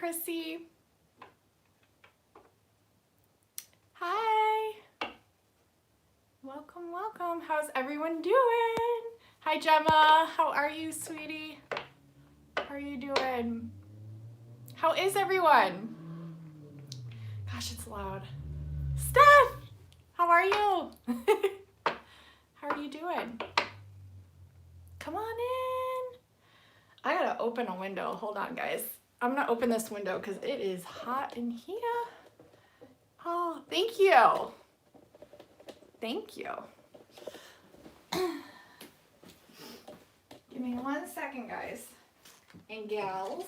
Chrissy. Hi. Welcome, welcome. How's everyone doing? Hi, Gemma. How are you, sweetie? How are you doing? How is everyone? Gosh, it's loud. Steph, how are you? How are you doing? Come on in. I gotta open a window. Hold on, guys. I'm gonna open this window because it is hot in here. Oh, thank you. Thank you. Give me 1 second, guys and gals.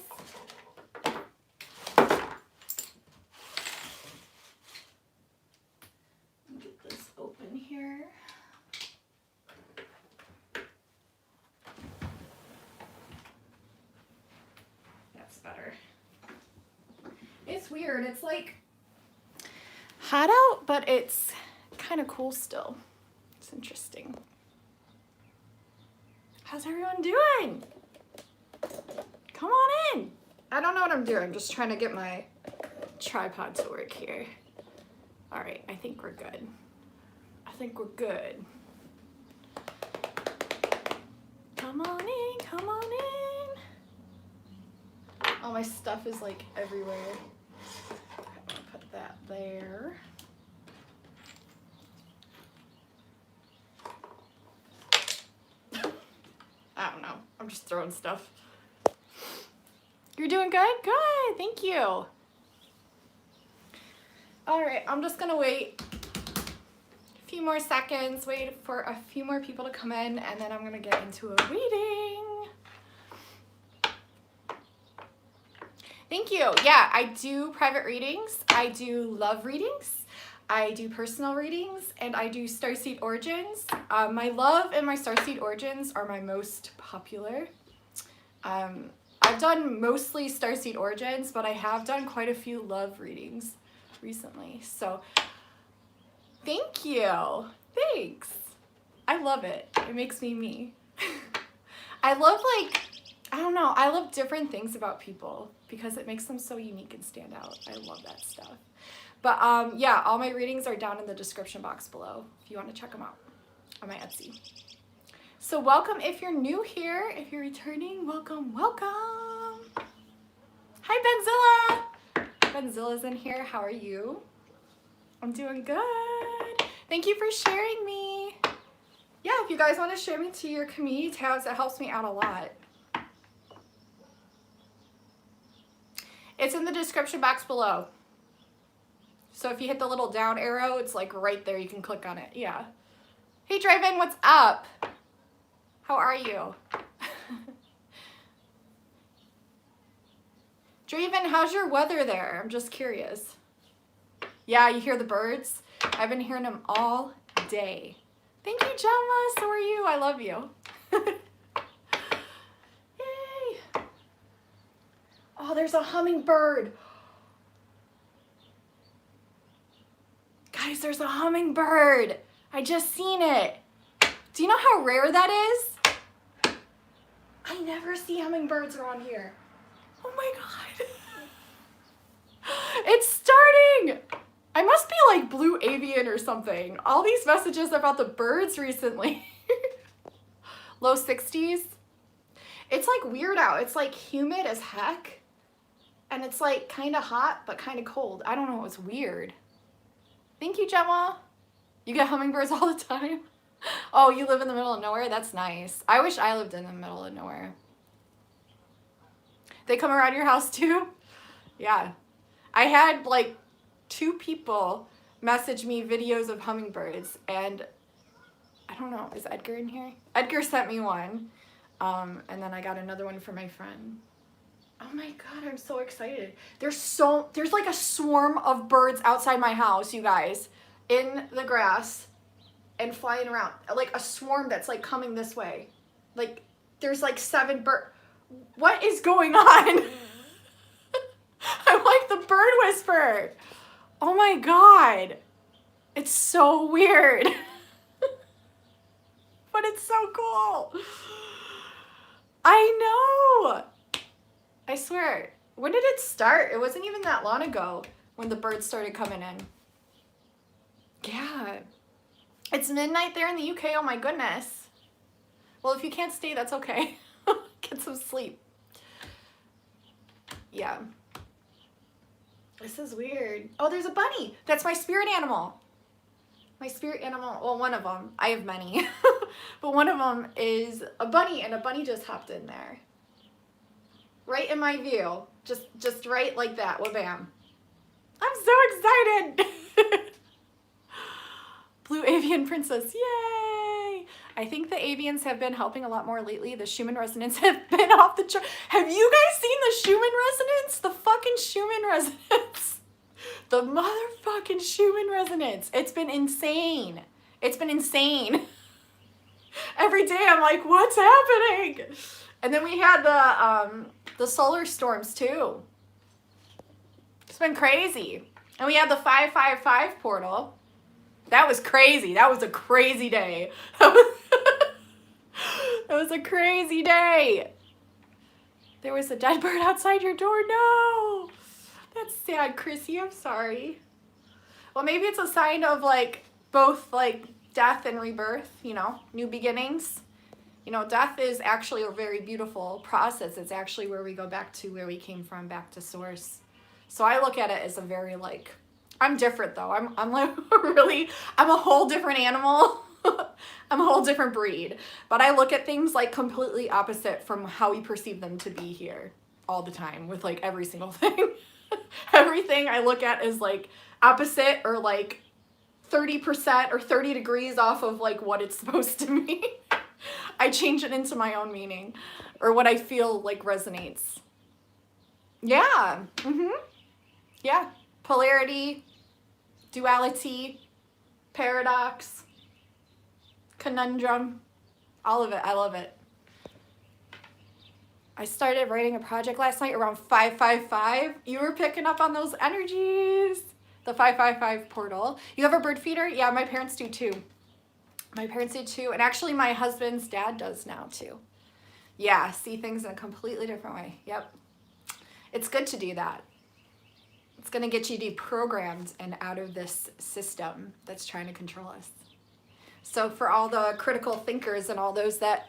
Get this open here. That's better. It's weird. It's like hot out, but it's kind of cool still. It's interesting. How's everyone doing? Come on in. I don't know what I'm doing. I'm just trying to get my tripod to work here. All right, I think we're good. I think we're good. Come on in, come on in. All my stuff is like everywhere. I'm gonna put that there. I don't know. I'm just throwing stuff. You're doing good? Good. Thank you. All right. I'm just going to wait a few more seconds, wait for a few more people to come in, and then I'm going to get into a reading. Thank you. Yeah, I do private readings. I do love readings. I do personal readings, and I do Starseed Origins. My love and my Starseed Origins are my most popular. I've done mostly Starseed Origins, but I have done quite a few love readings recently. So thank you. Thanks. I love it. It makes me me. I love, like, I don't know. I love different things about people because it makes them so unique and stand out. I love that stuff. But yeah, all my readings are down in the description box below if you want to check them out on my Etsy. So welcome if you're new here. If you're returning, welcome, welcome. Hi, Benzilla. Benzilla's in here. How are you? I'm doing good. Thank you for sharing me. Yeah, if you guys want to share me to your community tabs, it helps me out a lot. It's in the description box below. So if you hit the little down arrow, it's like right there. You can click on it. Yeah. Hey, Drive-In, what's up? How are you? Draven, how's your weather there? I'm just curious. Yeah, you hear the birds? I've been hearing them all day. Thank you, Gemma. So are you. I love you. Yay. Oh, there's a hummingbird. Guys, there's a hummingbird. I just seen it. Do you know how rare that is? I never see hummingbirds around here. Oh my God. It's starting. I must be like Blue Avian or something. All these messages about the birds recently. Low 60s. It's like weird out. It's like humid as heck. And it's like kind of hot, but kind of cold. I don't know. It's weird. Thank you, Gemma. You get hummingbirds all the time? Oh, you live in the middle of nowhere? That's nice. I wish I lived in the middle of nowhere. They come around your house too? Yeah. I had like 2 people message me videos of hummingbirds, and I don't know, is Edgar in here? Edgar sent me one, and then I got another one from my friend. Oh my God, I'm so excited. There's like a swarm of birds outside my house, you guys, in the grass and flying around. Like a swarm that's like coming this way. Like there's like 7 birds. What is going on? I'm like the bird whisperer. Oh my God. It's so weird. But it's so cool. I know. I swear. When did it start? It wasn't even that long ago when the birds started coming in. Yeah. It's midnight there in the UK. Oh my goodness. Well, if you can't stay, that's okay. Get some sleep. Yeah. This is weird. Oh, there's a bunny. That's my spirit animal. My spirit animal, well, one of them. I have many. But one of them is a bunny, and a bunny just hopped in there. Right in my view. Just right like that. Well, bam. I'm so excited. Blue avian princess. Yay. I think the avians have been helping a lot more lately. The Schumann resonance have been off the chart. Have you guys seen the Schumann resonance? The fucking Schumann resonance. The motherfucking Schumann resonance. It's been insane. It's been insane. Every day I'm like, what's happening? And then we had the solar storms too. It's been crazy. And we had the 555 portal. That was crazy. That was a crazy day. That was a crazy day. There was a dead bird outside your door. No. That's sad, Chrissy. I'm sorry. Well, maybe it's a sign of like both like death and rebirth, you know, new beginnings. You know, death is actually a very beautiful process. It's actually where we go back to where we came from, back to source. So I look at it as a very like, I'm different though. I'm like really, I'm a whole different animal. I'm a whole different breed. But I look at things like completely opposite from how we perceive them to be here all the time with like every single thing. Everything I look at is like opposite or like 30% or 30 degrees off of like what it's supposed to mean. I change it into my own meaning or what I feel like resonates. Yeah. Yeah. Polarity, duality, paradox, conundrum, all of it. I love it. I started writing a project last night around 555. You were picking up on those energies. The 555 portal. You have a bird feeder? Yeah, my parents do too. My parents do too. And actually my husband's dad does now too. Yeah, see things in a completely different way. Yep. It's good to do that. It's going to get you deprogrammed and out of this system that's trying to control us. So for all the critical thinkers and all those that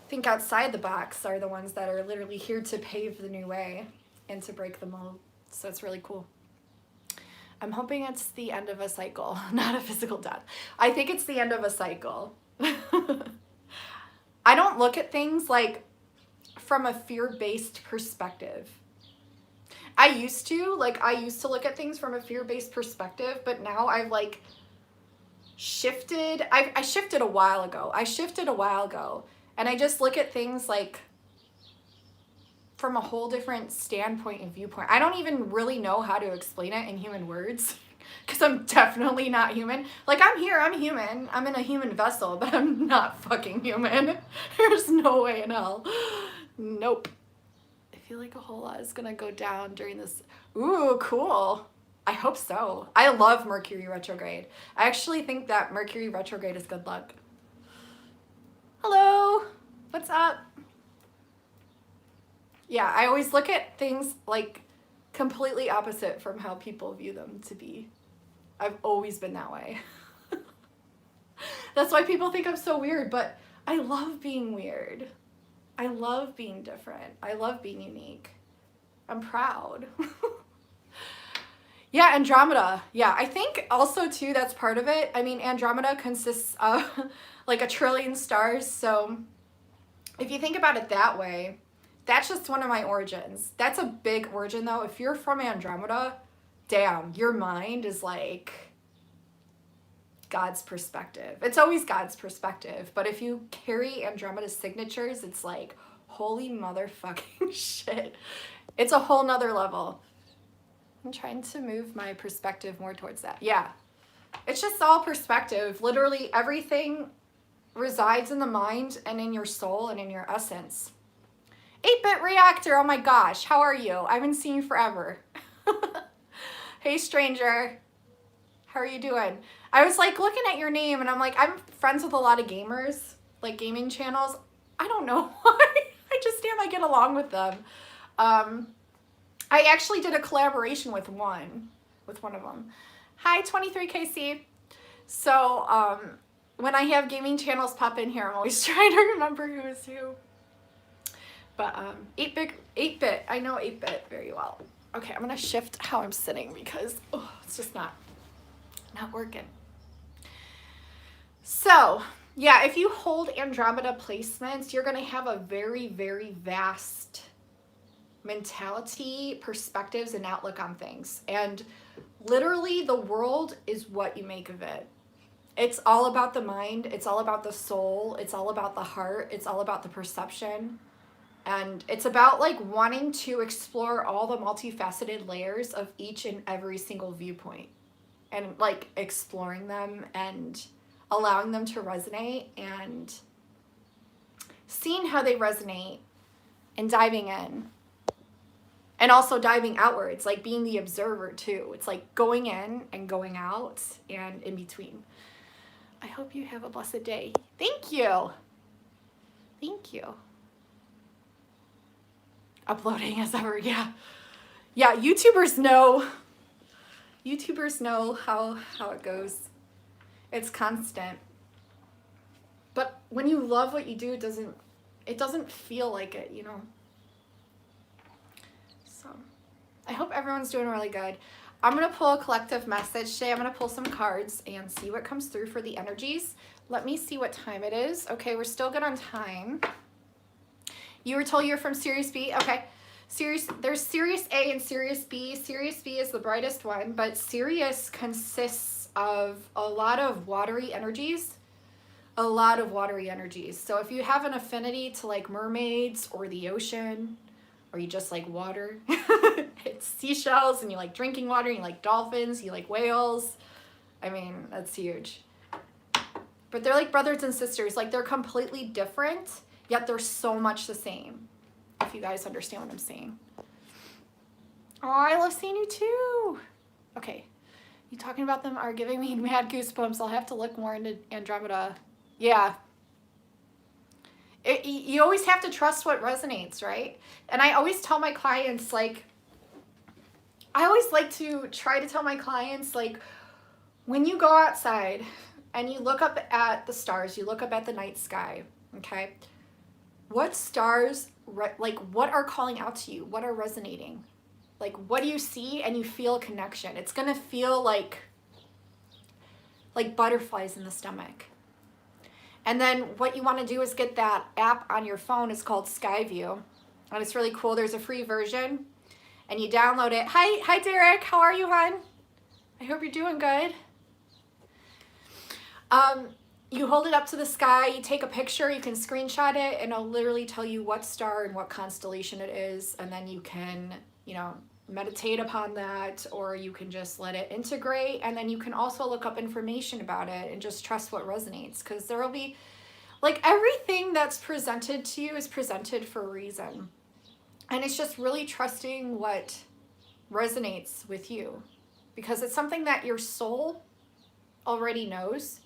think outside the box are the ones that are literally here to pave the new way and to break the mold. So it's really cool. I'm hoping it's the end of a cycle, not a physical death. I think it's the end of a cycle. I don't look at things like from a fear-based perspective. I used to look at things from a fear-based perspective, but now I've like shifted. I shifted a while ago. And I just look at things like from a whole different standpoint and viewpoint. I don't even really know how to explain it in human words because I'm definitely not human. Like I'm here, I'm human. I'm in a human vessel, but I'm not fucking human. There's no way in hell. Nope. I feel like a whole lot is gonna go down during this. Ooh, cool. I hope so. I love Mercury retrograde. I actually think that Mercury retrograde is good luck. Hello, what's up? Yeah, I always look at things like completely opposite from how people view them to be. I've always been that way. That's why people think I'm so weird, but I love being weird. I love being different. I love being unique. I'm proud. Yeah, Andromeda. Yeah, I think also too that's part of it. I mean, Andromeda consists of like 1 trillion stars. So if you think about it that way, that's just one of my origins. That's a big origin though. If you're from Andromeda, damn, your mind is like God's perspective. It's always God's perspective. But if you carry Andromeda's signatures, it's like, holy motherfucking shit. It's a whole nother level. I'm trying to move my perspective more towards that. Yeah. It's just all perspective. Literally everything resides in the mind and in your soul and in your essence. 8-bit reactor. Oh my gosh. How are you? I haven't seen you forever. Hey, stranger. How are you doing? I was like looking at your name and I'm like, I'm friends with a lot of gamers, like gaming channels. I don't know why. I just damn, I get along with them. I actually did a collaboration with one of them. Hi, 23KC. So when I have gaming channels pop in here, I'm always trying to remember who is who. But 8-bit, I know 8-bit very well. Okay, I'm gonna shift how I'm sitting because it's just not working. So yeah, if you hold Andromeda placements, you're gonna have a very, very vast mentality, perspectives, and outlook on things. And literally the world is what you make of it. It's all about the mind, it's all about the soul, it's all about the heart, it's all about the perception. And it's about like wanting to explore all the multifaceted layers of each and every single viewpoint and like exploring them and allowing them to resonate and seeing how they resonate and diving in. And also diving outwards, like being the observer too. It's like going in and going out and in between. I hope you have a blessed day. Thank you. Thank you. Uploading as ever, yeah. Yeah, YouTubers know how it goes. It's constant. But when you love what you do, it doesn't feel like it, you know. So I hope everyone's doing really good. I'm going to pull a collective message today. I'm going to pull some cards and see what comes through for the energies. Let me see what time it is. Okay, we're still good on time. You were told you're from Sirius B? Okay. There's Sirius A and Sirius B. Sirius B is the brightest one, but Sirius consists of a lot of watery energies. So if you have an affinity to like mermaids or the ocean, or you just like water, it's seashells, and you like drinking water, and you like dolphins, you like whales. I mean, that's huge. But they're like brothers and sisters. Like they're completely different, yet they're so much the same. If you guys understand what I'm saying. Oh, I love seeing you too. Okay, you talking about them are giving me mad goosebumps. I'll have to look more into Andromeda. Yeah. You always have to trust what resonates, right? And I always tell my clients, like, I always like to try to tell my clients, like, when you go outside and you look up at the stars, you look up at the night sky, okay? What stars, like, what are calling out to you? What are resonating? Like, what do you see and you feel a connection? It's gonna feel like butterflies in the stomach. And then what you want to do is get that app on your phone. It's called Skyview. And it's really cool. There's a free version. And you download it. Hi Derek. How are you, hon? I hope you're doing good. You hold it up to the sky. You take a picture. You can screenshot it. And it'll literally tell you what star and what constellation it is. And then you can, you know, meditate upon that, or you can just let it integrate, and then you can also look up information about it and just trust what resonates, because there will be, like, everything that's presented to you is presented for a reason, and it's just really trusting what resonates with you, because it's something that your soul already knows.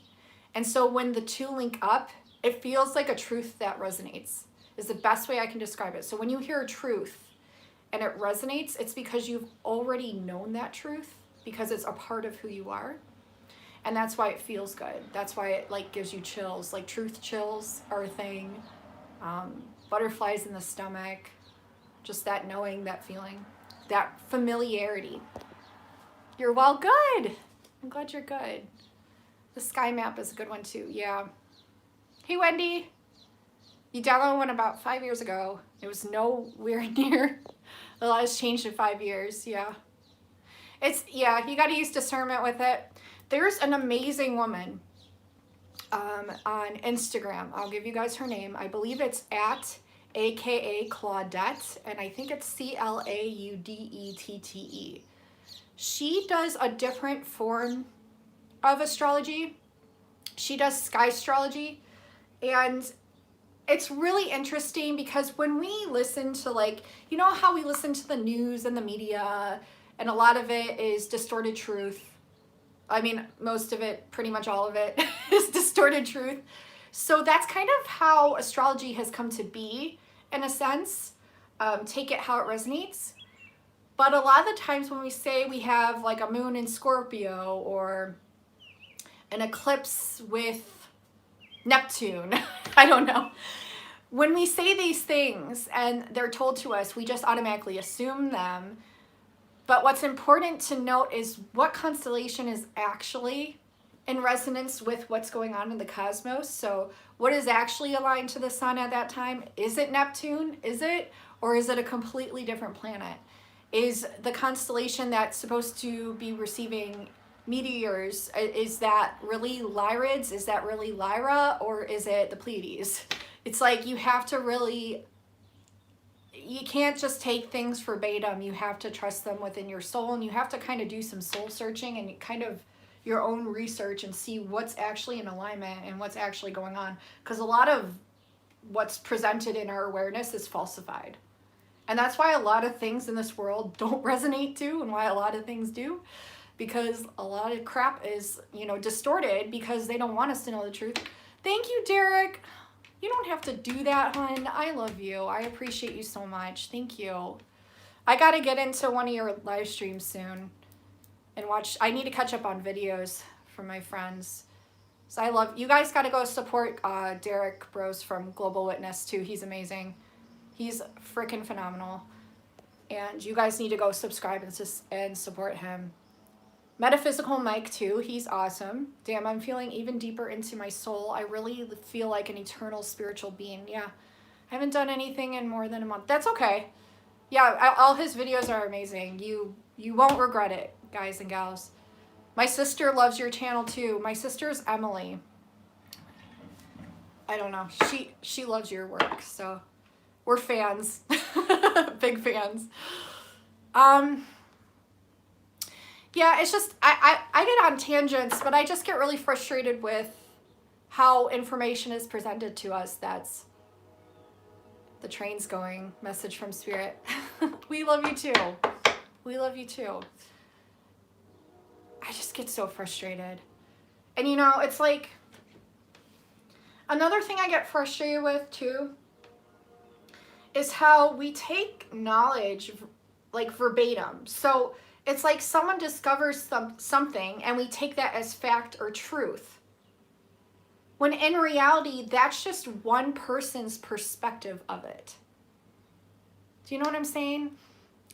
And so when the two link up, it feels like a truth that resonates, is the best way I can describe it. So when you hear a truth and it resonates, it's because you've already known that truth, because it's a part of who you are. And that's why it feels good. That's why it like gives you chills. Like truth chills are a thing. Butterflies in the stomach. Just that knowing, that feeling, that familiarity. You're well, good. I'm glad you're good. The sky map is a good one too, yeah. Hey Wendy. You downloaded one about 5 years ago. It was nowhere near. A lot has changed in 5 years, yeah. Yeah, you gotta use discernment with it. There's an amazing woman on Instagram. I'll give you guys her name. I believe it's at AKA Claudette, and I think it's CLAUDETTE. She does a different form of astrology. She does sky astrology, and it's really interesting because when we listen to, like, you know how we listen to the news and the media, and a lot of it is distorted truth. I mean, most of it, pretty much all of it is distorted truth. So that's kind of how astrology has come to be, in a sense. Take it how it resonates. But a lot of the times when we say we have like a moon in Scorpio or an eclipse with Neptune, I don't know. When we say these things and they're told to us, we just automatically assume them. But what's important to note is what constellation is actually in resonance with what's going on in the cosmos. So what is actually aligned to the sun at that time? Is it Neptune? Is it? Or is it a completely different planet? Is the constellation that's supposed to be receiving meteors, is that really Lyrids? Is that really Lyra? Or is it the Pleiades? It's like you have to really, you can't just take things verbatim. You have to trust them within your soul, and you have to kind of do some soul searching and kind of your own research and see what's actually in alignment and what's actually going on. Because a lot of what's presented in our awareness is falsified. And that's why a lot of things in this world don't resonate to, and why a lot of things do. Because a lot of crap is, you know, distorted because they don't want us to know the truth. Thank you, Derek. You don't have to do that, hon. I love you. I appreciate you so much. Thank you. I got to get into one of your live streams soon and watch. I need to catch up on videos from my friends. So I love, you guys got to go support Derek Bros from Global Witness too. He's amazing. He's freaking phenomenal. And you guys need to go subscribe and support him. Metaphysical Mike too, he's awesome. Damn, I'm feeling even deeper into my soul. I really feel like an eternal spiritual being. Yeah, I haven't done anything in more than a month. That's okay. Yeah, all his videos are amazing. You won't regret it, guys and gals. My sister loves your channel too. My sister's Emily. I don't know. She loves your work, so we're fans. Big fans. Yeah, it's just, I get on tangents, but I just get really frustrated with how information is presented to us. That's the train's going, message from Spirit. We love you too. We love you too. I just get so frustrated. And you know, it's like, another thing I get frustrated with too is how we take knowledge like verbatim. So it's like someone discovers something and we take that as fact or truth. When in reality, that's just one person's perspective of it. Do you know what I'm saying?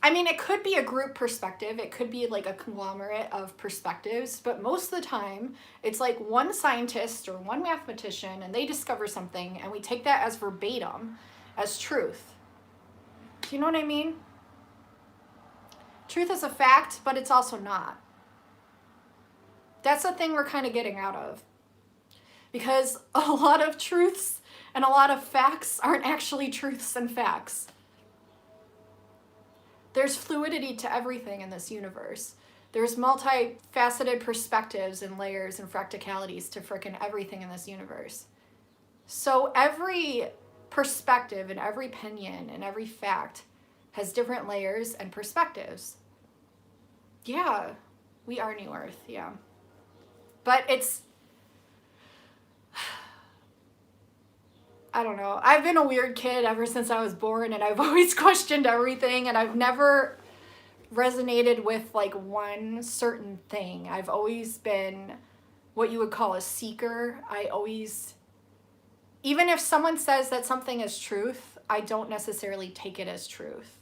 I mean, it could be a group perspective. It could be like a conglomerate of perspectives. But most of the time, it's like one scientist or one mathematician and they discover something and we take that as verbatim, as truth. Do you know what I mean? Truth is a fact, but it's also not. That's the thing we're kind of getting out of. Because a lot of truths and a lot of facts aren't actually truths and facts. There's fluidity to everything in this universe. There's multifaceted perspectives and layers and fractalities to frickin' everything in this universe. So every perspective and every opinion and every fact has different layers and perspectives. Yeah, we are New Earth, yeah. But it's, I don't know. I've been a weird kid ever since I was born, and I've always questioned everything, and I've never resonated with like one certain thing. I've always been what you would call a seeker. I always, even if someone says that something is truth, I don't necessarily take it as truth.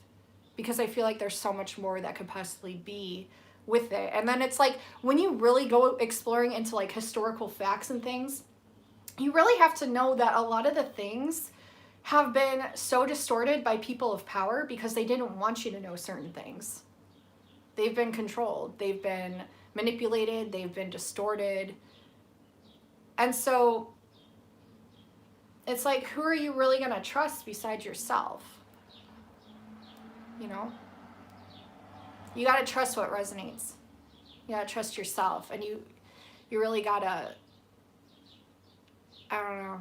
Because I feel like there's so much more that could possibly be with it. And then it's like, when you really go exploring into like historical facts and things, you really have to know that a lot of the things have been so distorted by people of power because they didn't want you to know certain things. They've been controlled, they've been manipulated, they've been distorted. And so it's like, who are you really gonna trust besides yourself? You know, you got to trust what resonates. You got to trust yourself, and you really got to, I don't know.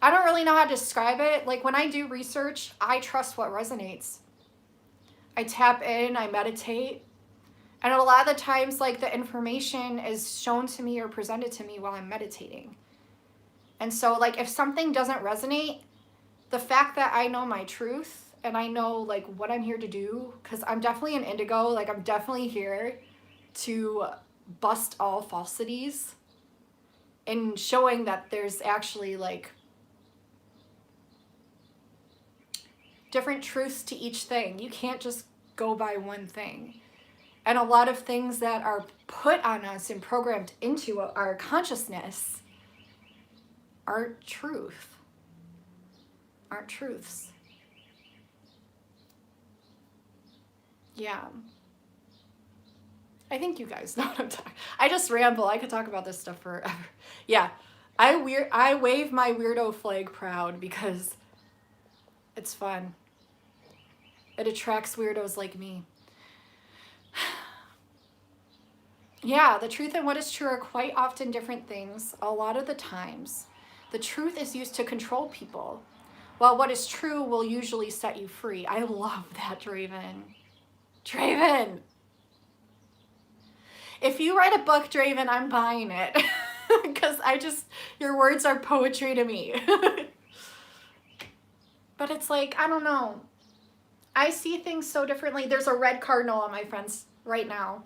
I don't really know how to describe it. Like when I do research, I trust what resonates. I tap in, I meditate. And a lot of the times, like the information is shown to me or presented to me while I'm meditating. And so like if something doesn't resonate, the fact that I know my truth and I know like what I'm here to do, because I'm definitely an indigo. Like I'm definitely here to bust all falsities and showing that there's actually like different truths to each thing. You can't just go by one thing. And a lot of things that are put on us and programmed into our consciousness aren't truth, aren't truths. Yeah. I think you guys know what I'm talking. I just ramble. I could talk about this stuff forever. Yeah. I wave my weirdo flag proud because it's fun. It attracts weirdos like me. Yeah, the truth and what is true are quite often different things. A lot of the times, the truth is used to control people, while what is true will usually set you free. I love that, Draven. Draven! If you write a book, Draven, I'm buying it. Because your words are poetry to me. But it's like, I don't know. I see things so differently. There's a red cardinal on my friends right now.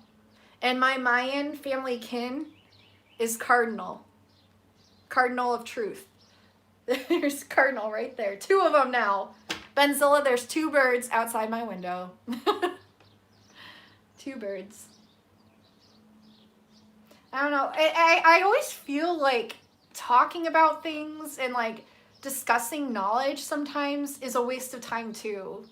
And my Mayan family kin is cardinal. Cardinal of truth. There's cardinal right there. 2 of them now. Benzilla, there's 2 birds outside my window. 2 birds. I don't know. I always feel like talking about things and like discussing knowledge sometimes is a waste of time too.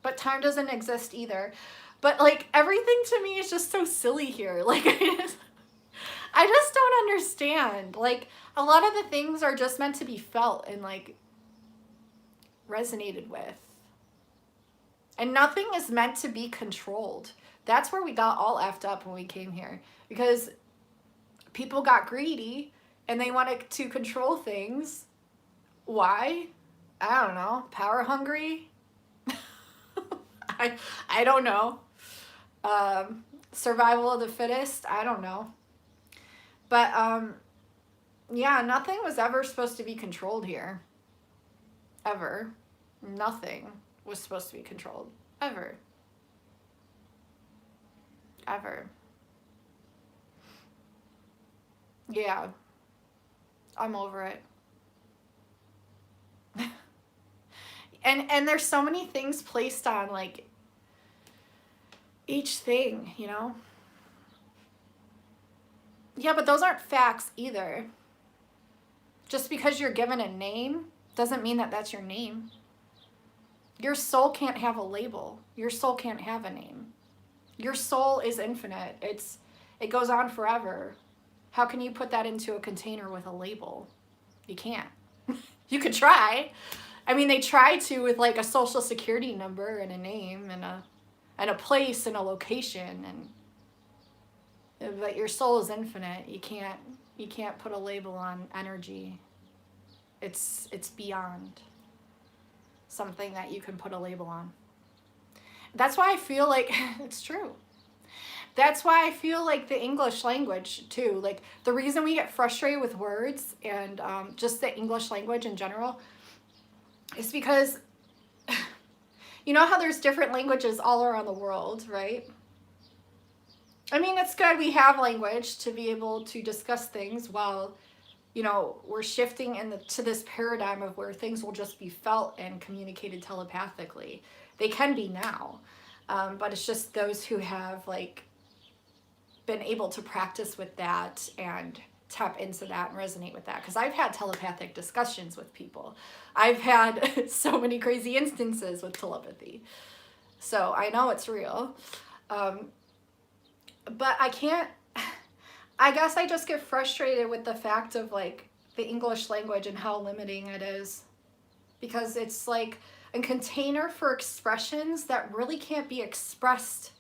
But time doesn't exist either. But like everything to me is just so silly here. Like I just don't understand. Like a lot of the things are just meant to be felt and like resonated with. And nothing is meant to be controlled. That's where we got all effed up when we came here. Because people got greedy and they wanted to control things. Why? I don't know. Power hungry? I don't know. Survival of the fittest? I don't know. But yeah, nothing was ever supposed to be controlled here. Ever. Nothing was supposed to be controlled. Ever. Ever. Yeah. I'm over it. And there's so many things placed on like each thing, you know? Yeah, but those aren't facts either. Just because you're given a name doesn't mean that that's your name. Your soul can't have a label. Your soul can't have a name. Your soul is infinite. It goes on forever. How can you put that into a container with a label? You can't. You could try. I mean, they try to with like a social security number and a name and a place and a location, but your soul is infinite. You can't put a label on energy. It's beyond something that you can put a label on. That's why I feel like it's true. That's why I feel like the English language too, like the reason we get frustrated with words and just the English language in general is because you know how there's different languages all around the world, right? I mean, it's good we have language to be able to discuss things while, you know, we're shifting to this paradigm of where things will just be felt and communicated telepathically. They can be now, but it's just those who have like been able to practice with that and tap into that and resonate with that. Because I've had telepathic discussions with people. I've had so many crazy instances with telepathy. So I know it's real. But I guess I just get frustrated with the fact of like the English language and how limiting it is. Because it's like a container for expressions that really can't be expressed.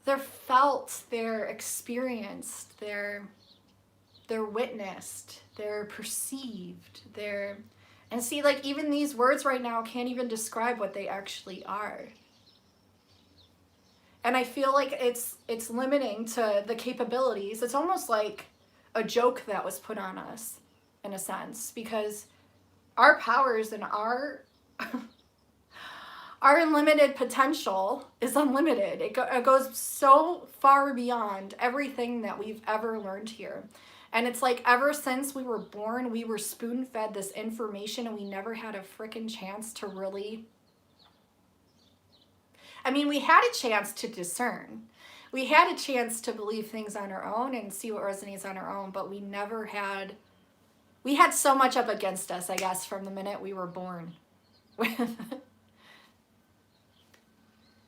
They're felt, they're experienced, they're witnessed, they're perceived, and see, like even these words right now can't even describe what they actually are. And I feel like it's limiting to the capabilities. It's almost like a joke that was put on us in a sense, because our powers and our our unlimited potential is unlimited. It goes so far beyond everything that we've ever learned here. And it's like ever since we were born, we were spoon-fed this information and we never had a freaking chance to really... I mean, we had a chance to discern. We had a chance to believe things on our own and see what resonates on our own, but we never had... We had so much up against us, I guess, from the minute we were born.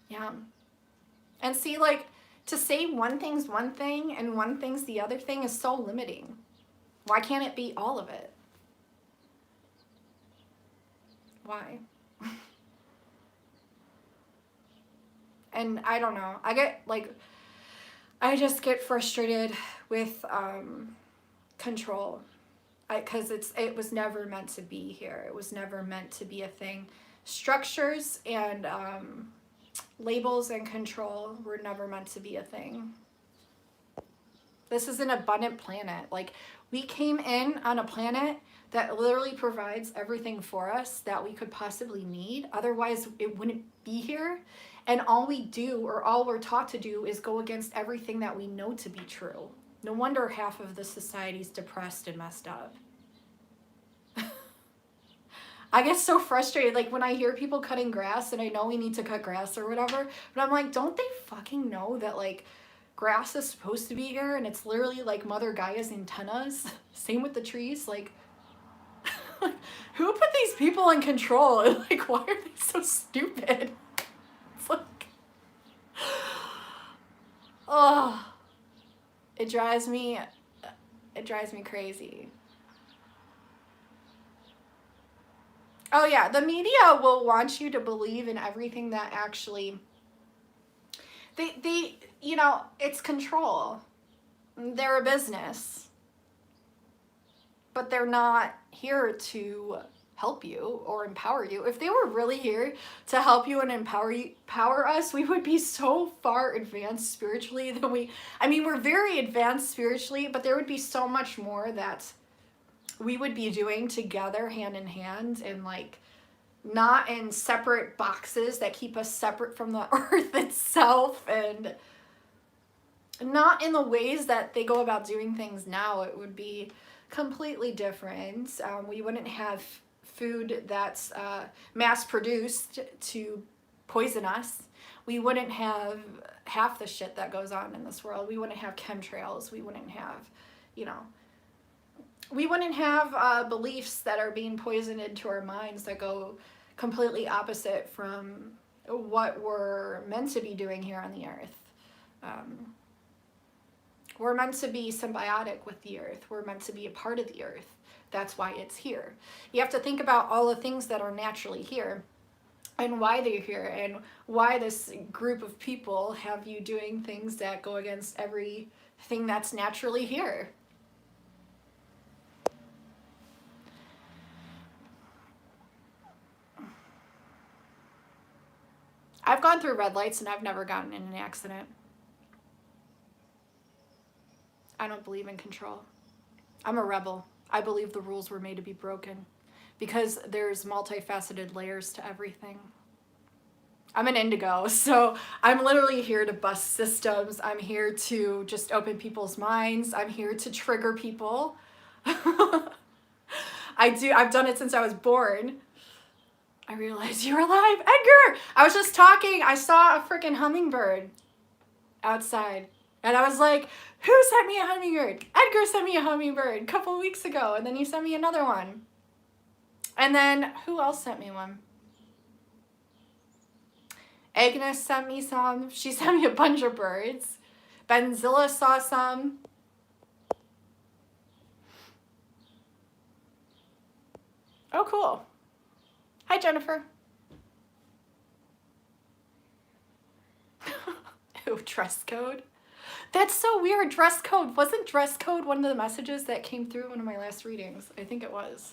Yeah. And see, like, to say one thing's one thing and one thing's the other thing is so limiting. Why can't it be all of it? Why? And I don't know. I just get frustrated with control. Because it was never meant to be here. It was never meant to be a thing. Structures and labels and control were never meant to be a thing. This is an abundant planet. Like, we came in on a planet that literally provides everything for us that we could possibly need. Otherwise, it wouldn't be here. And all we do, or all we're taught to do, is go against everything that we know to be true. No wonder half of the society's depressed and messed up. I get so frustrated, like, when I hear people cutting grass, and I know we need to cut grass or whatever, but I'm like, don't they fucking know that, like, grass is supposed to be here, and it's literally, like, Mother Gaia's antennas? Same with the trees, like, who put these people in control? And, like, why are they so stupid? It's like, oh, it drives me crazy. Oh yeah, the media will want you to believe in everything that actually, they you know, it's control. They're a business. But they're not here to help you or empower you. If they were really here to help you and empower us, we would be so far advanced spiritually than we're very advanced spiritually, but there would be so much more that we would be doing together, hand in hand, and like not in separate boxes that keep us separate from the earth itself, and not in the ways that they go about doing things now. It would be completely different. We wouldn't have food that's mass produced to poison us. We wouldn't have half the shit that goes on in this world. We wouldn't have chemtrails. We wouldn't have, we wouldn't have beliefs that are being poisoned into our minds that go completely opposite from what we're meant to be doing here on the earth. We're meant to be symbiotic with the earth. We're meant to be a part of the earth. That's why it's here. You have to think about all the things that are naturally here and why they're here, and why this group of people have you doing things that go against everything that's naturally here. I've gone through red lights and I've never gotten in an accident. I don't believe in control. I'm a rebel. I believe the rules were made to be broken because there's multifaceted layers to everything. I'm an indigo, so I'm literally here to bust systems. I'm here to just open people's minds. I'm here to trigger people. I've done it since I was born. I realized you're alive. Edgar! I was just talking. I saw a freaking hummingbird outside. And I was like, who sent me a hummingbird? Edgar sent me a hummingbird a couple weeks ago. And then he sent me another one. And then who else sent me one? Agnes sent me some. She sent me a bunch of birds. Benzilla saw some. Oh, cool. Hi, Jennifer. Ew, dress code. That's so weird. Dress code. Wasn't dress code one of the messages that came through one of my last readings? I think it was.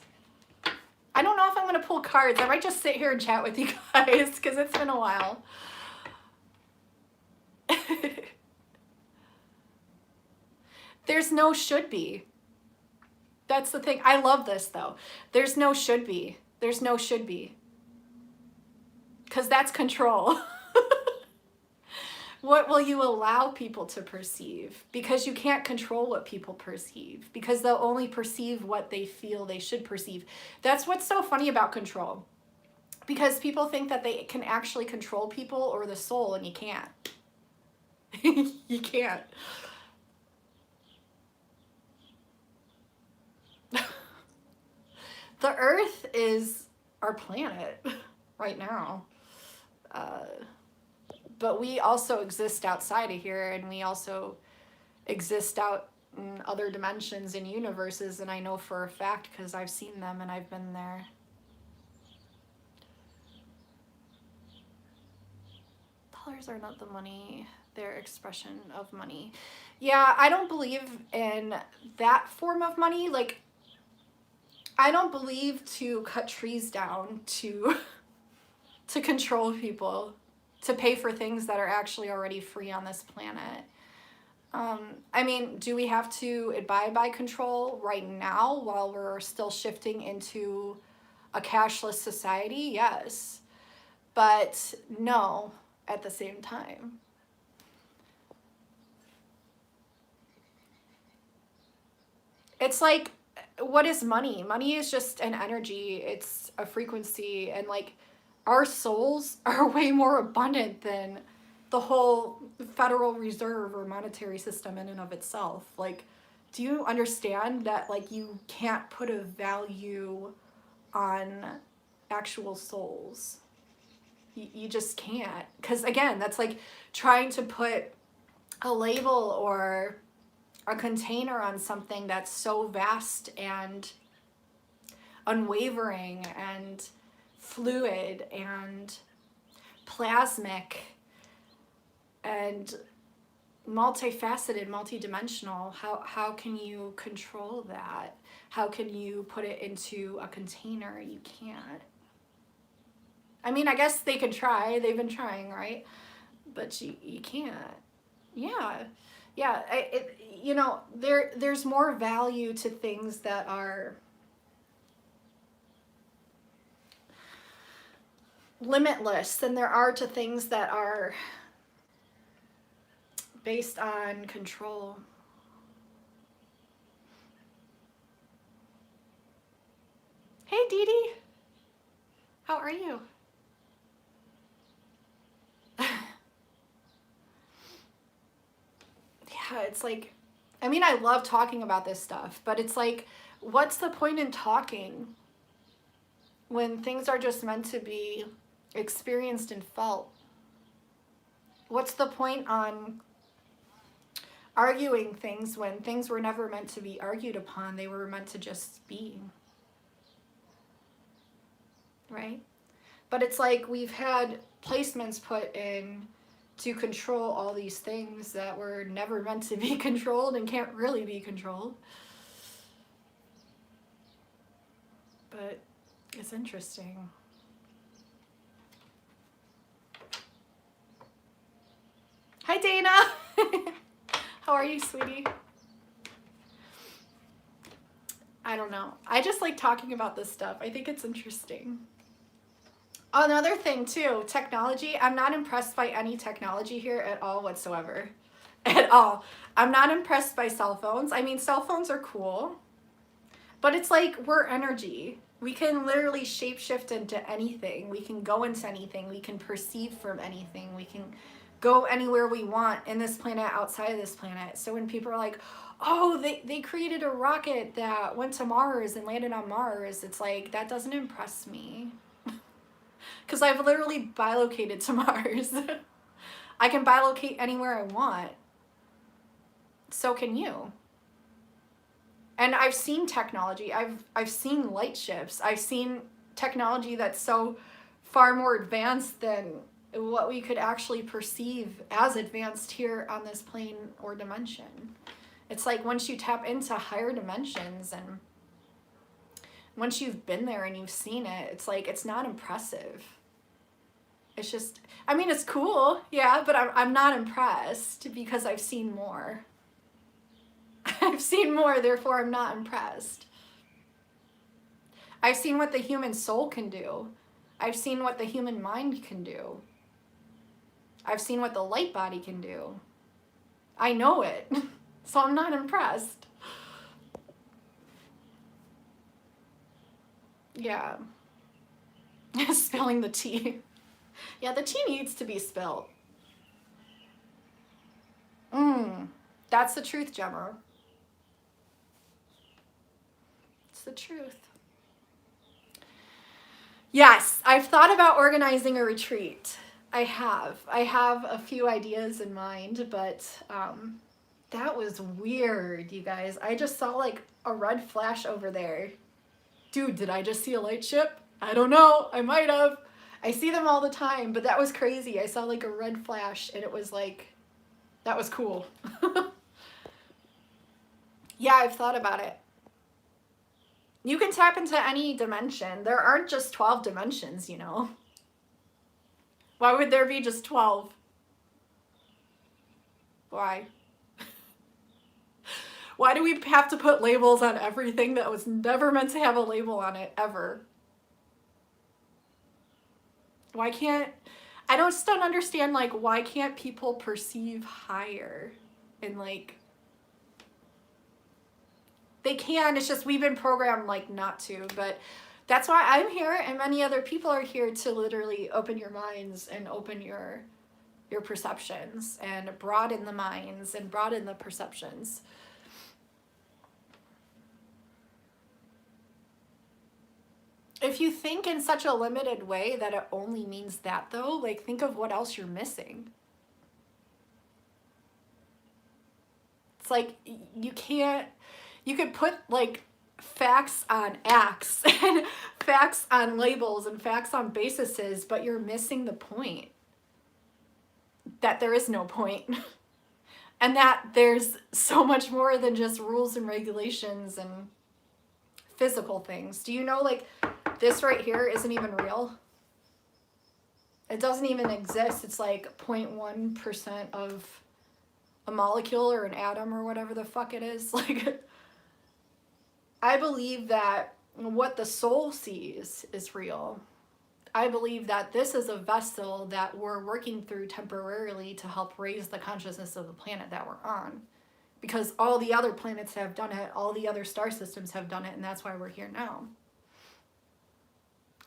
I don't know if I'm going to pull cards. I might just sit here and chat with you guys because it's been a while. There's no should be. That's the thing. I love this though. There's no should be. There's no should be. Because that's control. What will you allow people to perceive? Because you can't control what people perceive. Because they'll only perceive what they feel they should perceive. That's what's so funny about control. Because people think that they can actually control people or the soul, and you can't. You can't. The earth is our planet right now. But we also exist outside of here, and we also exist out in other dimensions and universes, and I know for a fact because I've seen them and I've been there. Dollars are not the money, their expression of money. Yeah, I don't believe in that form of money. Like, I don't believe to cut trees down to to control people, to pay for things that are actually already free on this planet. I mean, do we have to abide by control right now while we're still shifting into a cashless society? Yes. But no, at the same time. It's like, what is money? Money is just an energy. It's a frequency. And like, our souls are way more abundant than the whole Federal Reserve or monetary system in and of itself. Like, do you understand that, like, you can't put a value on actual souls? You just can't. Because again, that's like trying to put a label or a container on something that's so vast and unwavering and fluid and plasmic and multifaceted, multidimensional. How can you control that? How can you put it into a container? You can't. I mean, I guess they could try. They've been trying, right? But you can't. Yeah. Yeah, you know, there's more value to things that are limitless than there are to things that are based on control. Hey, Dee Dee. How are you? Yeah, it's like, I mean, I love talking about this stuff, but it's like, what's the point in talking when things are just meant to be experienced and felt? What's the point on arguing things when things were never meant to be argued upon? They were meant to just be. Right? But it's like we've had placements put in to control all these things that were never meant to be controlled and can't really be controlled. But it's interesting. Hi, Dana. How are you, sweetie? I don't know. I just like talking about this stuff. I think it's interesting. Another thing too, technology. I'm not impressed by any technology here at all whatsoever. At all. I'm not impressed by cell phones. I mean, cell phones are cool, but it's like we're energy. We can literally shapeshift into anything. We can go into anything. We can perceive from anything. We can go anywhere we want in this planet, outside of this planet. So when people are like, oh, they created a rocket that went to Mars and landed on Mars, it's like, that doesn't impress me. Because I've literally bilocated to Mars. I can bilocate anywhere I want. So can you. And I've seen technology. I've seen light ships. I've seen technology that's so far more advanced than what we could actually perceive as advanced here on this plane or dimension. It's like once you tap into higher dimensions and once you've been there and you've seen it, it's like, it's not impressive. It's just, I mean, it's cool, yeah, but I'm not impressed because I've seen more. I've seen more, therefore I'm not impressed. I've seen what the human soul can do. I've seen what the human mind can do. I've seen what the light body can do. I know it, so I'm not impressed. Yeah. Spilling the tea. Yeah, the tea needs to be spilled. That's the truth, Gemma. It's the truth. Yes, I've thought about organizing a retreat. I have a few ideas in mind, but that was weird, you guys. I just saw like a red flash over there. Dude, did I just see a light ship? I don't know. I might have. I see them all the time, but that was crazy. I saw like a red flash and it was like, that was cool. Yeah, I've thought about it. You can tap into any dimension. There aren't just 12 dimensions, you know. Why would there be just 12? Why? Why do we have to put labels on everything that was never meant to have a label on it, ever? Why can't... I just don't understand, like, why can't people perceive higher? And, like... They can, it's just we've been programmed, like, not to, but... That's why I'm here, and many other people are here to literally open your minds and open your perceptions and broaden the minds and broaden the perceptions. If you think in such a limited way that it only means that, though, like, think of what else you're missing. It's like, you can't... You could put, like... facts on acts and facts on labels and facts on bases, but you're missing the point. That there is no point. And that there's so much more than just rules and regulations and physical things. Do you know, like, this right here isn't even real? It doesn't even exist. It's like 0.1% of a molecule or an atom or whatever the fuck it is. Like... I believe that what the soul sees is real. I believe that this is a vessel that we're working through temporarily to help raise the consciousness of the planet that we're on. Because all the other planets have done it, all the other star systems have done it, and that's why we're here now.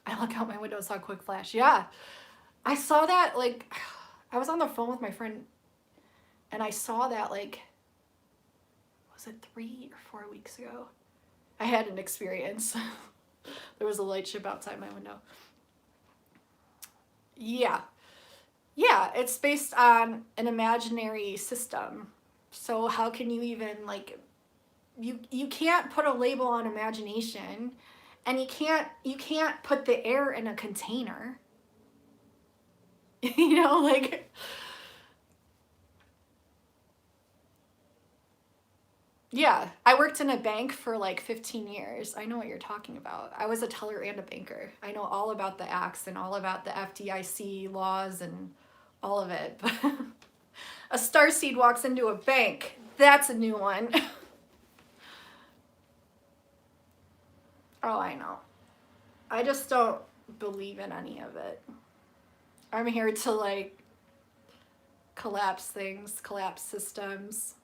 I look out my window and saw a quick flash. Yeah, I saw that, like, I was on the phone with my friend, and I saw that, like, was it 3 or 4 weeks ago? I had an experience. There was a light ship outside my window. Yeah. Yeah, it's based on an imaginary system. So how can you even, like, you can't put a label on imagination, and you can't put the air in a container. You know, like... Yeah, I worked in a bank for like 15 years. I know what you're talking about. I was a teller and a banker. I know all about the acts and all about the FDIC laws and all of it. A starseed walks into a bank. That's a new one. Oh, I know. I just don't believe in any of it. I'm here to, like, collapse things, collapse systems.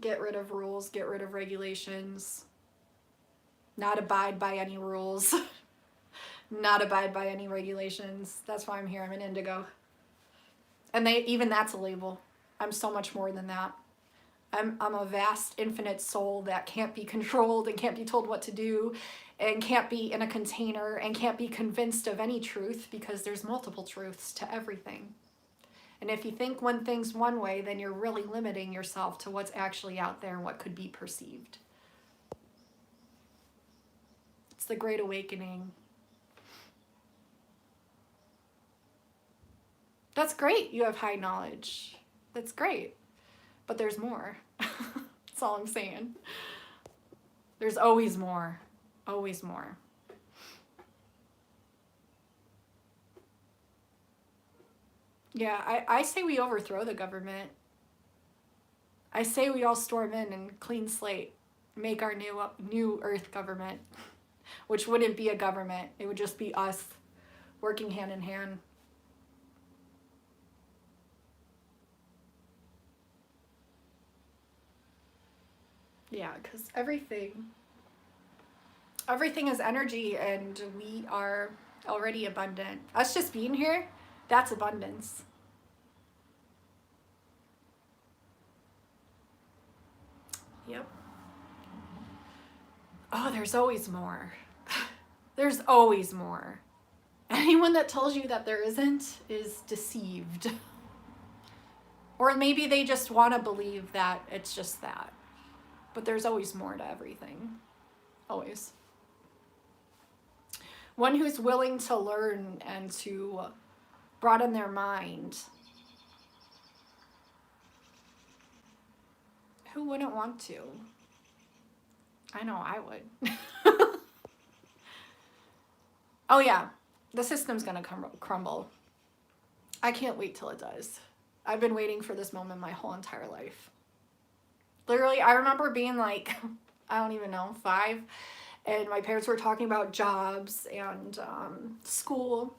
Get rid of rules, get rid of regulations, not abide by any rules, not abide by any regulations. That's why I'm here. I'm an indigo. And even that's a label. I'm so much more than that. I'm a vast, infinite soul that can't be controlled and can't be told what to do and can't be in a container and can't be convinced of any truth, because there's multiple truths to everything. And if you think one thing's one way, then you're really limiting yourself to what's actually out there and what could be perceived. It's the Great Awakening. That's great. You have high knowledge. That's great. But there's more. That's all I'm saying. There's always more. Always more. Yeah, I say we overthrow the government. I say we all storm in and clean slate, make our new Earth government. which wouldn't be a government. It would just be us working hand in hand. Yeah, because everything is energy, and we are already abundant. Us just being here, that's abundance. Yep. Oh, there's always more. There's always more. Anyone that tells you that there isn't is deceived. Or maybe they just want to believe that it's just that. But there's always more to everything. Always. One who's willing to learn and to broaden their mind. Who wouldn't want to? I know I would. Oh yeah, the system's gonna crumble. I can't wait till it does. I've been waiting for this moment my whole entire life. Literally, I remember being like, I don't even know, 5, and my parents were talking about jobs and school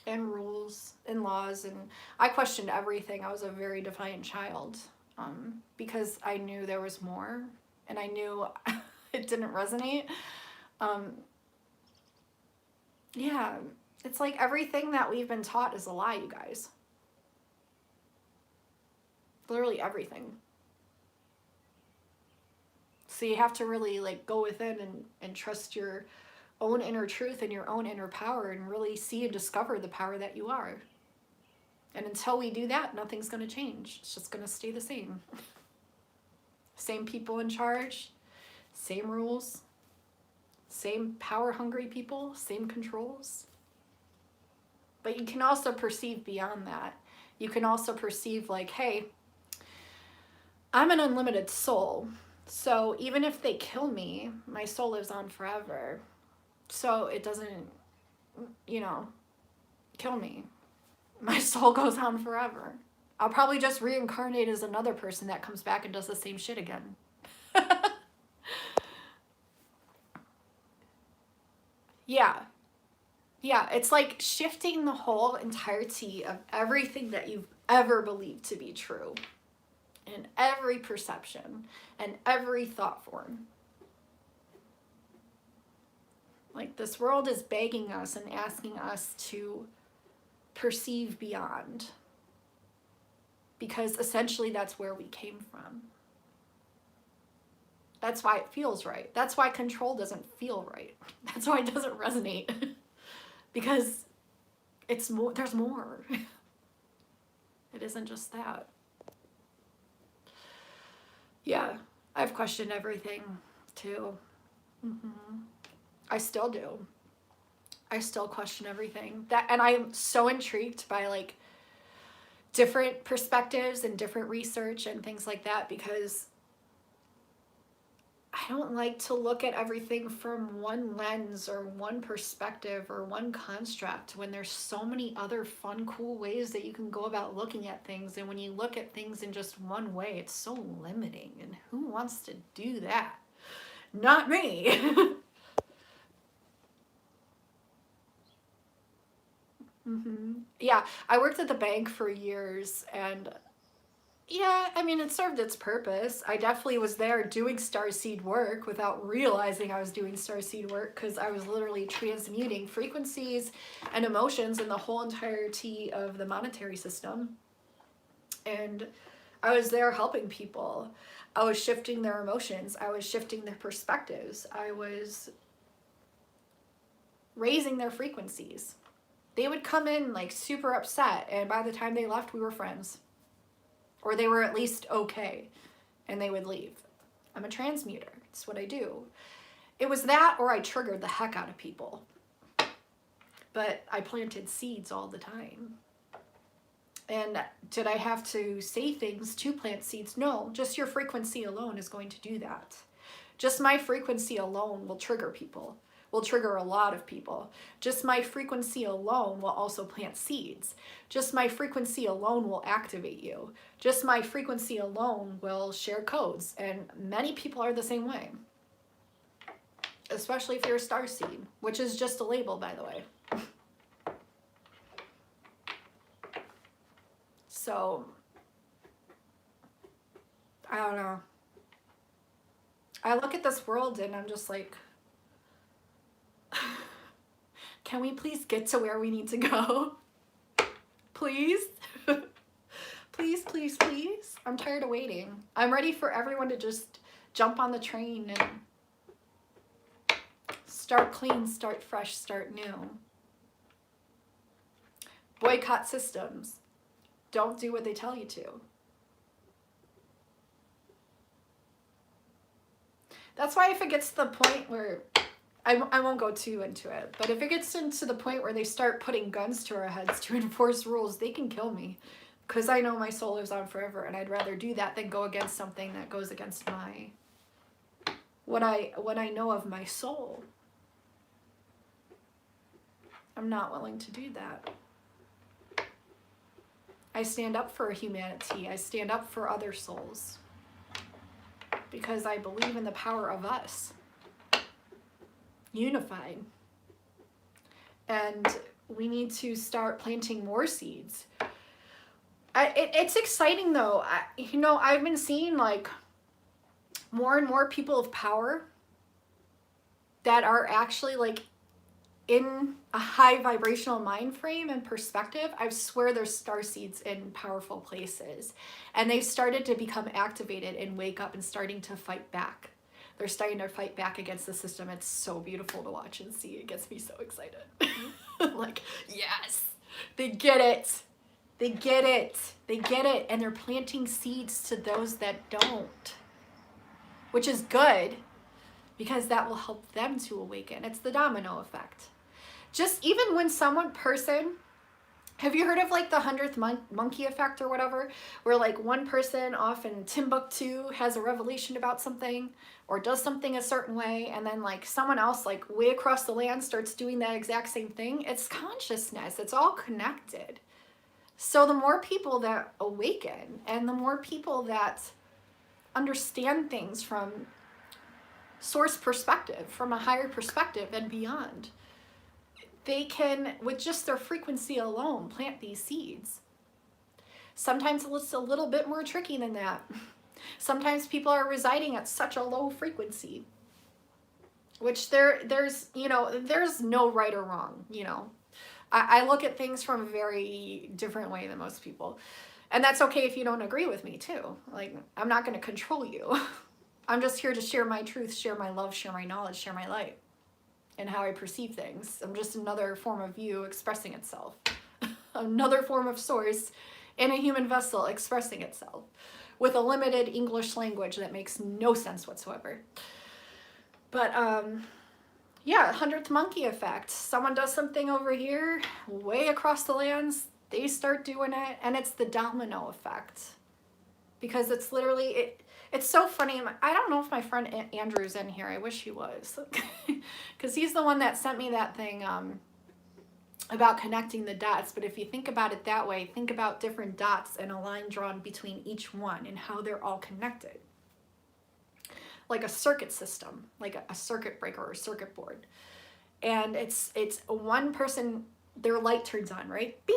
and rules and laws, and I questioned everything. I was a very defiant child because I knew there was more, and I knew it didn't resonate. Yeah, it's like everything that we've been taught is a lie, you guys. Literally everything. So you have to really like go within and trust your own inner truth and your own inner power and really see and discover the power that you are. And until we do that, nothing's going to change. It's just going to stay the same. Same people in charge, same rules, same power-hungry people, same controls. But you can also perceive beyond that. You can also perceive like, hey, I'm an unlimited soul. So even if they kill me, my soul lives on forever. So it doesn't, kill me. My soul goes on forever. I'll probably just reincarnate as another person that comes back and does the same shit again. Yeah. Yeah, it's like shifting the whole entirety of everything that you've ever believed to be true. In every perception and every thought form. Like this world is begging us and asking us to perceive beyond. Because essentially that's where we came from. That's why it feels right. That's why control doesn't feel right. That's why it doesn't resonate. Because it's more, there's more. It isn't just that. Yeah, I've questioned everything too. I still do. I still question everything. And I'm so intrigued by like different perspectives and different research and things like that, because I don't like to look at everything from one lens or one perspective or one construct when there's so many other fun, cool ways that you can go about looking at things. And when you look at things in just one way, it's so limiting. And who wants to do that? Not me. Yeah, I worked at the bank for years, and yeah, I mean, it served its purpose. I definitely was there doing starseed work without realizing I was doing starseed work, because I was literally transmuting frequencies and emotions in the whole entirety of the monetary system. And I was there helping people. I was shifting their emotions. I was shifting their perspectives. I was raising their frequencies. They would come in like super upset, and by the time they left, we were friends. Or they were at least okay, and they would leave. I'm a transmuter. It's what I do. It was that, or I triggered the heck out of people. But I planted seeds all the time. And did I have to say things to plant seeds? No, just your frequency alone is going to do that. Just my frequency alone will trigger people. Will trigger a lot of people. Just my frequency alone will also plant seeds. Just my frequency alone will activate you. Just my frequency alone will share codes. And many people are the same way. especially if you're a starseed, which is just a label, by the way. So, I don't know. I look at this world and I'm just like, can we please get to where we need to go? Please? Please, please, please. I'm tired of waiting. I'm ready for everyone to just jump on the train and start clean, start fresh, start new. Boycott systems. Don't do what they tell you to. That's why if it gets to the point where, I won't go too into it, but if it gets into the point where they start putting guns to our heads to enforce rules, they can kill me. Because I know my soul lives on forever, and I'd rather do that than go against something that goes against my, what I know of my soul. I'm not willing to do that. I stand up for humanity. I stand up for other souls. Because I believe in the power of us. Unified. And we need to start planting more seeds. It's exciting though. I've been seeing like more and more people of power that are actually like in a high vibrational mind frame and perspective. I swear there's star seeds in powerful places, and they've started to become activated and wake up and starting to fight back. They're starting to fight back against the system. It's so beautiful to watch and see. It gets me so excited. Like, yes, they get it. They get it. They get it. And they're planting seeds to those that don't, which is good because that will help them to awaken. It's the domino effect. Just even when have you heard of like the 100th monkey effect or whatever, where like one person off in Timbuktu has a revelation about something or does something a certain way, and then like someone else like way across the land starts doing that exact same thing? It's consciousness. It's all connected. So the more people that awaken and the more people that understand things from source perspective, from a higher perspective and beyond, they can, with just their frequency alone, plant these seeds. Sometimes it's a little bit more tricky than that. Sometimes people are residing at such a low frequency, which there's no right or wrong, I look at things from a very different way than most people. And that's okay if you don't agree with me too. Like, I'm not going to control you. I'm just here to share my truth, share my love, share my knowledge, share my light, and how I perceive things. I'm just another form of you expressing itself. Another form of source in a human vessel expressing itself with a limited English language that makes no sense whatsoever. But, yeah, 100th monkey effect. Someone does something over here, way across the lands, they start doing it, and it's the domino effect. Because it's literally, it's so funny. I don't know if my friend Andrew's in here. I wish he was. Because he's the one that sent me that thing about connecting the dots. But if you think about it that way, think about different dots and a line drawn between each one and how they're all connected. Like a circuit system, like a circuit breaker or circuit board. And it's one person, their light turns on, right? Bing!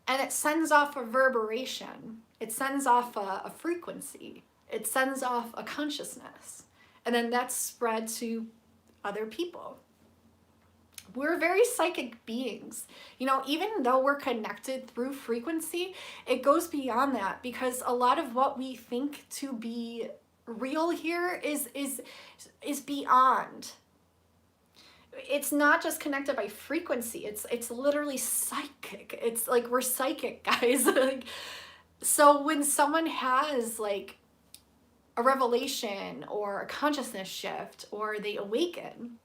And it sends off a reverberation. It sends off a frequency. It sends off a consciousness. And then that's spread to other people. We're very psychic beings. Even though we're connected through frequency, it goes beyond that, because a lot of what we think to be real here is beyond. It's not just connected by frequency. It's literally psychic. It's like we're psychic, guys. So when someone has like a revelation or a consciousness shift or they awaken,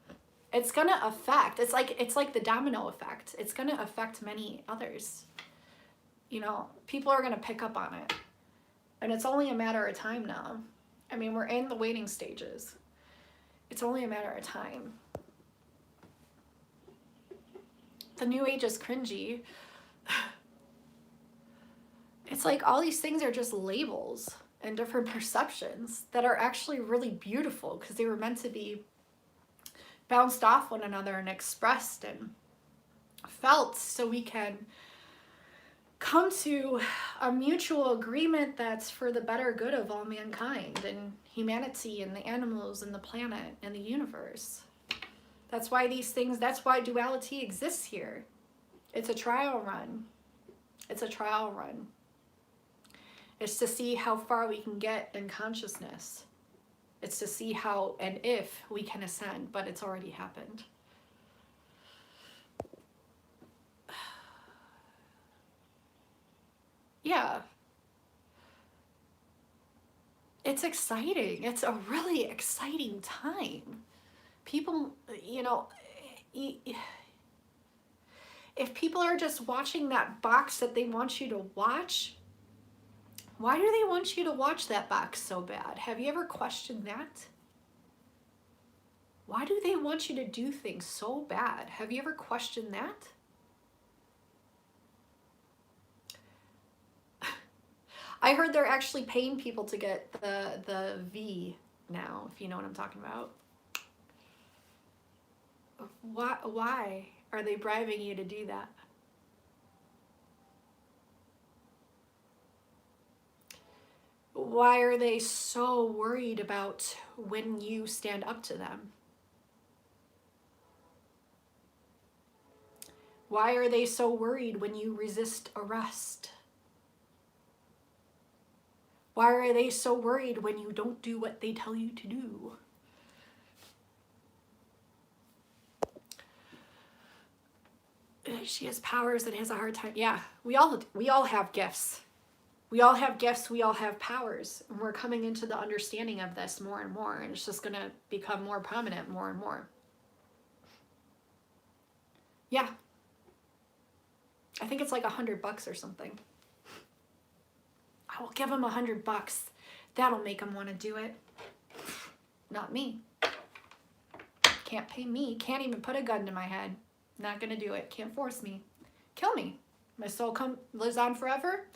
it's gonna affect. It's like the domino effect. It's gonna affect many others. People are gonna pick up on it, and it's only a matter of time now. I mean, we're in the waiting stages. It's only a matter of time. The new age is cringy. It's like all these things are just labels and different perceptions that are actually really beautiful because they were meant to be bounced off one another and expressed and felt, so we can come to a mutual agreement that's for the better good of all mankind and humanity and the animals and the planet and the universe. That's why these things, that's why duality exists here. It's a trial run. It's a trial run. It's to see how far we can get in consciousness. It's to see how and if we can ascend, but it's already happened. Yeah. It's exciting. It's a really exciting time. People, you know, if people are just watching that box that they want you to watch, why do they want you to watch that box so bad? Have you ever questioned that? Why do they want you to do things so bad? Have you ever questioned that? I heard they're actually paying people to get the V now, if you know what I'm talking about. Why are they bribing you to do that? Why are they so worried about when you stand up to them? Why are they so worried when you resist arrest? Why are they so worried when you don't do what they tell you to do? She has powers and has a hard time. Yeah, we all have gifts. We all have gifts, we all have powers. And we're coming into the understanding of this more and more, and it's just gonna become more prominent more and more. Yeah. I think it's like $100 or something. I will give them $100. That'll make them want to do it. Not me. Can't pay me. Can't even put a gun to my head. Not gonna do it. Can't force me. Kill me. My soul lives on forever.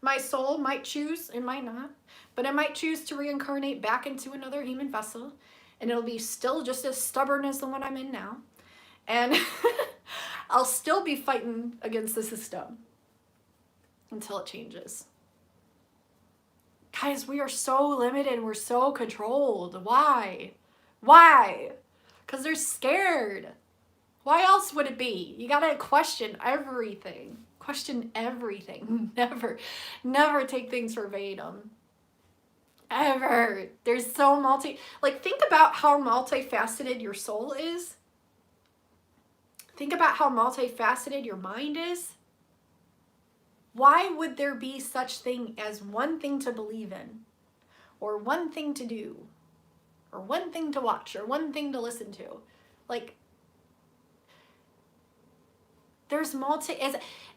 My soul might choose, it might not, but it might choose to reincarnate back into another human vessel, and it'll be still just as stubborn as the one I'm in now. And I'll still be fighting against the system until it changes. Guys, we are so limited. We're so controlled. Why? Why? Because they're scared. Why else would it be? You gotta question everything. Question everything. Never take things verbatim. Ever. There's so think about how multifaceted your soul is. Think about how multifaceted your mind is. Why would there be such thing as one thing to believe in, or one thing to do, or one thing to watch, or one thing to listen to? Like, there's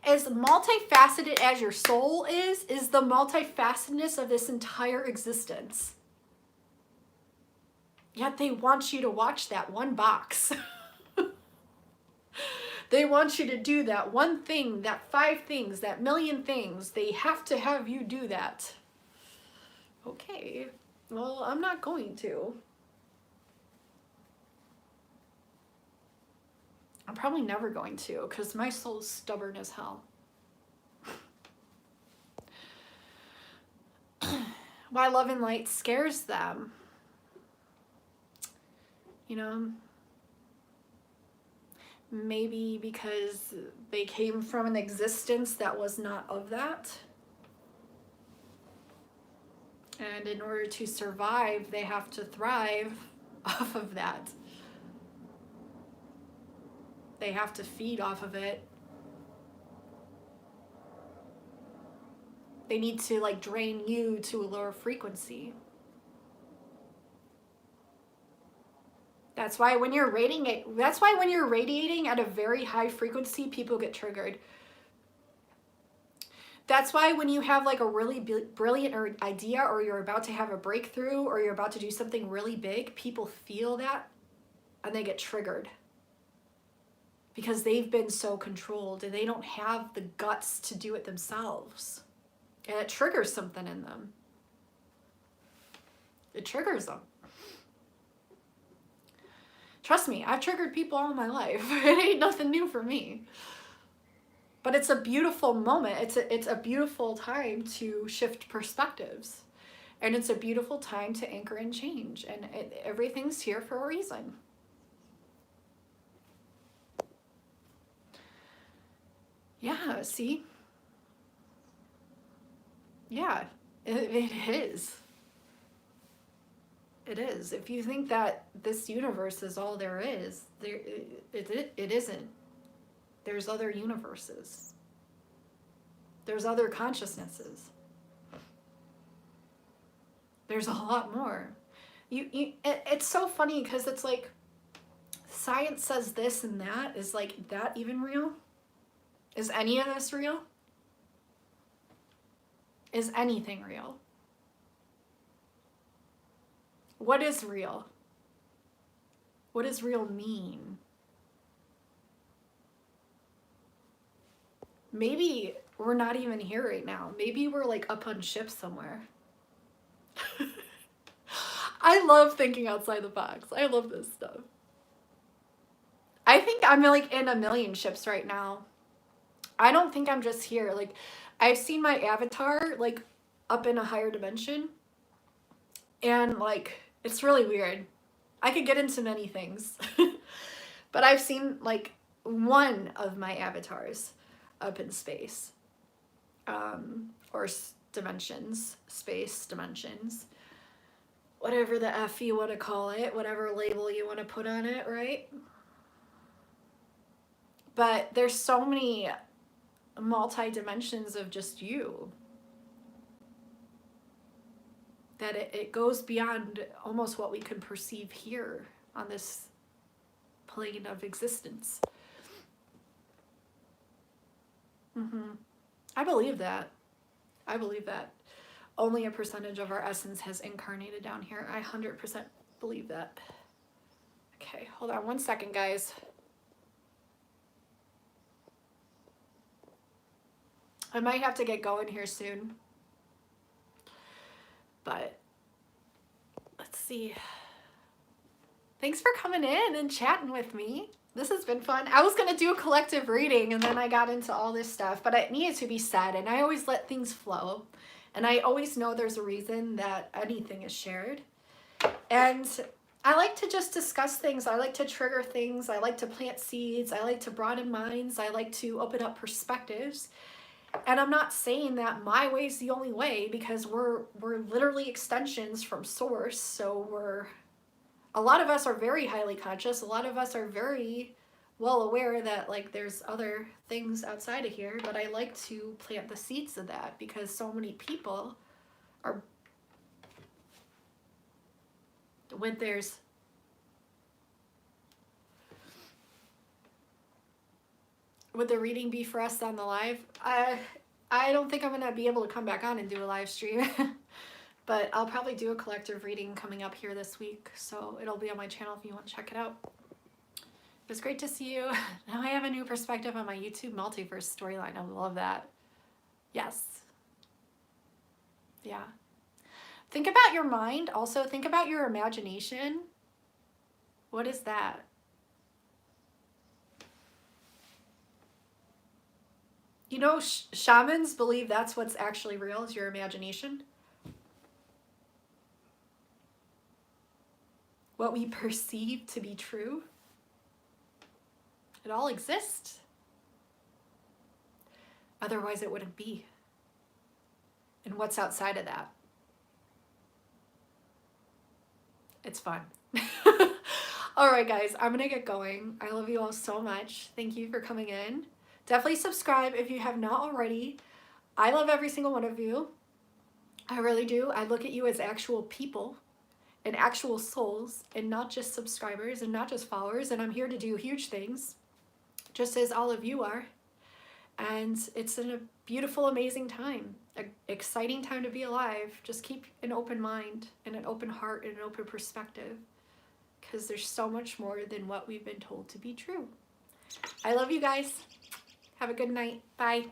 as multifaceted as your soul is the multifacetedness of this entire existence. Yet they want you to watch that one box. They want you to do that one thing, that 5 things, that million things. They have to have you do that. Okay, well, I'm not going to. I'm probably never going to, because my soul's stubborn as hell. Why love and light scares them. You know, maybe because they came from an existence that was not of that. And in order to survive, they have to thrive off of that. They have to feed off of it. They need to drain you to a lower frequency. That's why when you're radiating at a very high frequency, people get triggered. That's why when you have a really brilliant idea, or you're about to have a breakthrough, or you're about to do something really big, people feel that and they get triggered. Because they've been so controlled and they don't have the guts to do it themselves. And it triggers something in them. It triggers them. Trust me, I've triggered people all my life. It ain't nothing new for me. But it's a beautiful moment. It's a beautiful time to shift perspectives. And it's a beautiful time to anchor in change. And everything's here for a reason. Yeah, see? Yeah, it is. It is. If you think that this universe is all there is, it isn't. There's other universes. There's other consciousnesses. There's a lot more. It's so funny because it's like science says this and that. Is like that even real? Is any of this real? Is anything real? What is real? What does real mean? Maybe we're not even here right now. Maybe we're like up on ships somewhere. I love thinking outside the box. I love this stuff. I think I'm like in a million ships right now. I don't think I'm just here. Like, I've seen my avatar like up in a higher dimension. And like, it's really weird. I could get into many things. But I've seen like one of my avatars up in space. Or dimensions, space dimensions. Whatever the F you want to call it, whatever label you want to put on it, right? But there's so many multi-dimensions of just you that it goes beyond almost what we can perceive here on this plane of existence. I believe that. I believe that. Only a percentage of our essence has incarnated down here. I 100% believe that. Okay, hold on one second, guys. I might have to get going here soon. But let's see. Thanks for coming in and chatting with me. This has been fun. I was going to do a collective reading and then I got into all this stuff, but it needed to be said, and I always let things flow. And I always know there's a reason that anything is shared. And I like to just discuss things. I like to trigger things. I like to plant seeds. I like to broaden minds. I like to open up perspectives. And I'm not saying that my way is the only way, because we're literally extensions from source. So a lot of us are very highly conscious. A lot of us are very well aware that like there's other things outside of here, but I like to plant the seeds of that because so many people are, would the reading be for us on the live? I don't think I'm gonna be able to come back on and do a live stream. But I'll probably do a collective reading coming up here this week, so it'll be on my channel if you want to check it out. It was great to see you. Now I have a new perspective on my YouTube multiverse storyline. I love that. Yes. Yeah. Think about your mind. Also, think about your imagination. What is that? You know, shamans believe that's what's actually real, is your imagination. What we perceive to be true. It all exists. Otherwise it wouldn't be. And what's outside of that? It's fun. All right, guys, I'm gonna get going. I love you all so much. Thank you for coming in. Definitely subscribe if you have not already. I love every single one of you. I really do. I look at you as actual people and actual souls, and not just subscribers and not just followers. And I'm here to do huge things, just as all of you are. And it's a beautiful, amazing time, an exciting time to be alive. Just keep an open mind and an open heart and an open perspective, because there's so much more than what we've been told to be true. I love you guys. Have a good night. Bye.